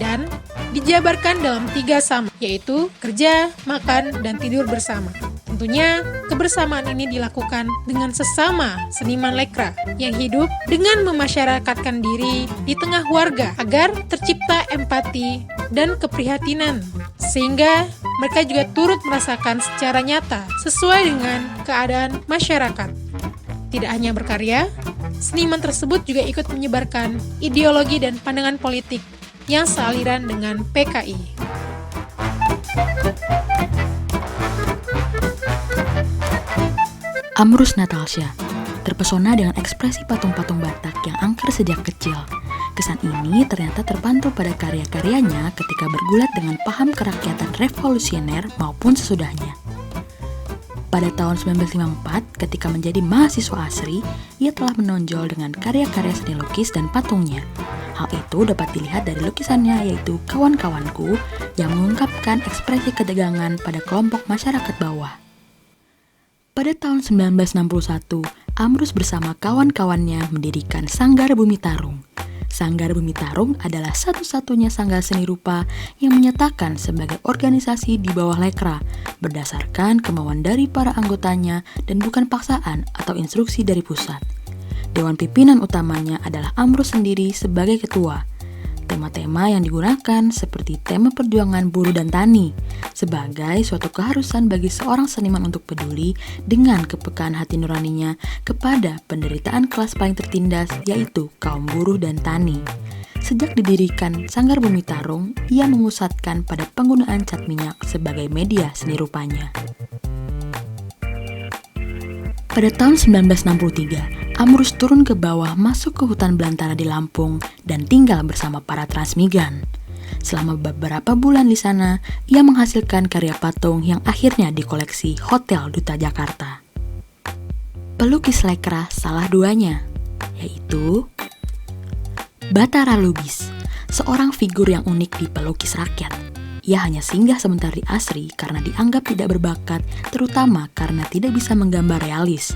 dan dijabarkan dalam 3 sama, yaitu kerja, makan, dan tidur bersama. Tentunya, kebersamaan ini dilakukan dengan sesama seniman lekra yang hidup dengan memasyarakatkan diri di tengah warga agar tercipta empati dan keprihatinan, sehingga mereka juga turut merasakan secara nyata sesuai dengan keadaan masyarakat. Tidak hanya berkarya, seniman tersebut juga ikut menyebarkan ideologi dan pandangan politik yang sealiran dengan PKI. Amrus Natalsya terpesona dengan ekspresi patung-patung Batak yang angker sejak kecil. Kesan ini ternyata terpantau pada karya-karyanya ketika bergulat dengan paham kerakyatan revolusioner maupun sesudahnya. Pada tahun 1954, ketika menjadi mahasiswa ASRI, ia telah menonjol dengan karya-karya seni lukis dan patungnya. Hal itu dapat dilihat dari lukisannya yaitu Kawan-kawanku yang mengungkapkan ekspresi ketegangan pada kelompok masyarakat bawah. Pada tahun 1961, Amrus bersama kawan-kawannya mendirikan Sanggar Bumi Tarung. Sanggar Bumi Tarung adalah satu-satunya sanggar seni rupa yang menyatakan sebagai organisasi di bawah lekra, berdasarkan kemauan dari para anggotanya dan bukan paksaan atau instruksi dari pusat. Dewan pimpinan utamanya adalah Amrus sendiri sebagai ketua. Tema-tema yang digunakan seperti tema perjuangan buruh dan tani, sebagai suatu keharusan bagi seorang seniman untuk peduli dengan kepekaan hati nuraninya kepada penderitaan kelas paling tertindas, yaitu kaum buruh dan tani. Sejak didirikan Sanggar Bumi Tarung, ia memusatkan pada penggunaan cat minyak sebagai media seni rupanya. Pada tahun 1963, Amrus turun ke bawah masuk ke hutan belantara di Lampung dan tinggal bersama para transmigran. Selama beberapa bulan di sana, ia menghasilkan karya patung yang akhirnya dikoleksi Hotel Duta Jakarta. Pelukis lekra salah duanya, yaitu Batara Lubis, seorang figur yang unik di pelukis rakyat. Ia hanya singgah sebentar di ASRI karena dianggap tidak berbakat, terutama karena tidak bisa menggambar realis.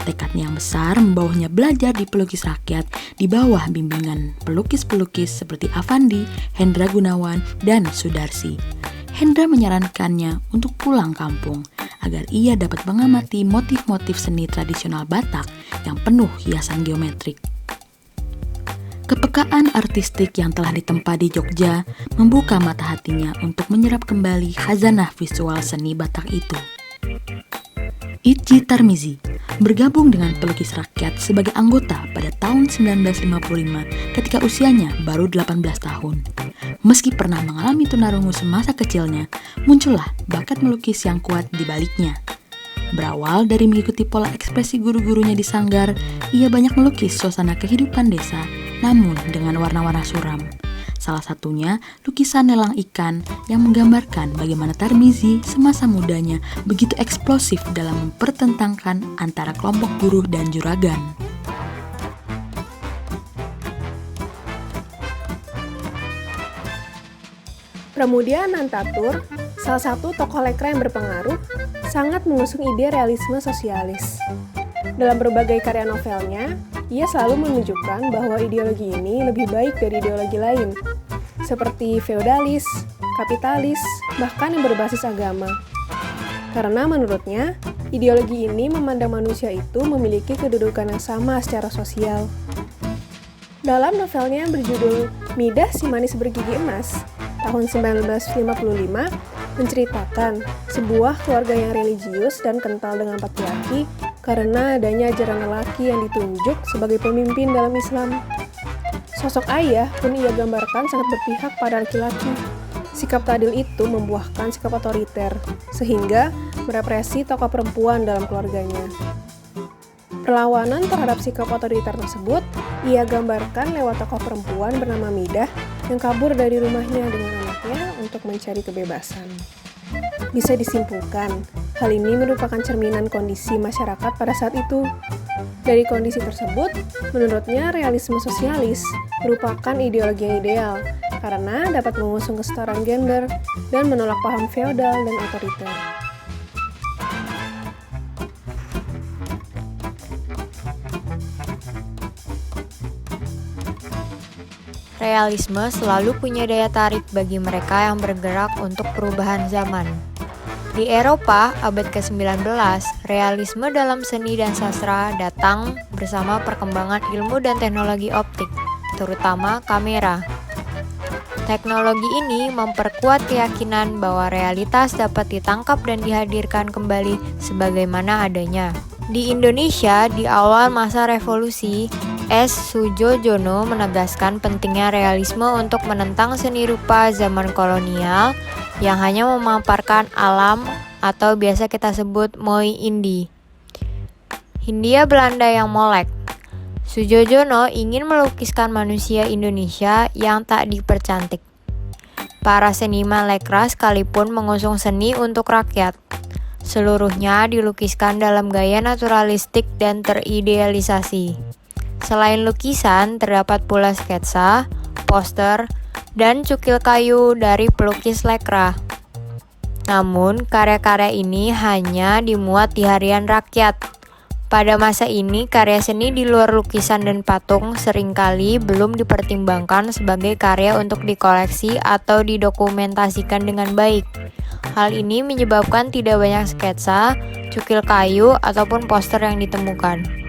Tekadnya yang besar membawanya belajar di pelukis rakyat di bawah bimbingan pelukis-pelukis seperti Avandi, Hendra Gunawan, dan Sudarsi. Hendra menyarankannya untuk pulang kampung agar ia dapat mengamati motif-motif seni tradisional Batak yang penuh hiasan geometrik. Kepekaan artistik yang telah ditempa di Jogja membuka mata hatinya untuk menyerap kembali khazanah visual seni Batak itu. Itji Tarmizi bergabung dengan pelukis rakyat sebagai anggota pada tahun 1955 ketika usianya baru 18 tahun. Meski pernah mengalami tunarungu semasa kecilnya, muncullah bakat melukis yang kuat di baliknya. Berawal dari mengikuti pola ekspresi guru-gurunya di sanggar, ia banyak melukis suasana kehidupan desa, namun dengan warna-warna suram. Salah satunya lukisan Nelang Ikan yang menggambarkan bagaimana Tarmizi semasa mudanya begitu eksplosif dalam mempertentangkan antara kelompok buruh dan juragan. Pramudia Anantatur, salah satu tokoh lekra yang berpengaruh, sangat mengusung ide realisme sosialis. Dalam berbagai karya novelnya, ia selalu menunjukkan bahwa ideologi ini lebih baik dari ideologi lain, seperti feodalis, kapitalis, bahkan yang berbasis agama. Karena menurutnya, ideologi ini memandang manusia itu memiliki kedudukan yang sama secara sosial. Dalam novelnya yang berjudul Midah si Manis Bergigi Emas, tahun 1955, menceritakan sebuah keluarga yang religius dan kental dengan patriarki karena adanya ajaran lelaki yang ditunjuk sebagai pemimpin dalam Islam. Sosok ayah pun ia gambarkan sangat berpihak pada laki-laki. Sikap tak adil itu membuahkan sikap otoriter, sehingga merepresi tokoh perempuan dalam keluarganya. Perlawanan terhadap sikap otoriter tersebut ia gambarkan lewat tokoh perempuan bernama Midah yang kabur dari rumahnya dengan anaknya untuk mencari kebebasan. Bisa disimpulkan, hal ini merupakan cerminan kondisi masyarakat pada saat itu. Dari kondisi tersebut, menurutnya realisme sosialis merupakan ideologi yang ideal karena dapat mengusung kesetaraan gender dan menolak paham feodal dan otoriter. realisme selalu punya daya tarik bagi mereka yang bergerak untuk perubahan zaman. Di Eropa abad ke-19, realisme dalam seni dan sastra datang bersama perkembangan ilmu dan teknologi optik, terutama kamera. Teknologi ini memperkuat keyakinan bahwa realitas dapat ditangkap dan dihadirkan kembali sebagaimana adanya. Di Indonesia, di awal masa revolusi, S. Soedjojono menegaskan pentingnya realisme untuk menentang seni rupa zaman kolonial yang hanya memaparkan alam atau biasa kita sebut moi indi. Hindia Belanda yang molek. Soedjojono ingin melukiskan manusia Indonesia yang tak dipercantik. Para seniman Lekra sekalipun mengusung seni untuk rakyat. Seluruhnya dilukiskan dalam gaya naturalistik dan teridealisasi. Selain lukisan, terdapat pula sketsa, poster, dan cukil kayu dari pelukis Lekra. Namun, karya-karya ini hanya dimuat di harian rakyat. Pada masa ini, karya seni di luar lukisan dan patung seringkali belum dipertimbangkan sebagai karya untuk dikoleksi atau didokumentasikan dengan baik. Hal ini menyebabkan tidak banyak sketsa, cukil kayu, ataupun poster yang ditemukan.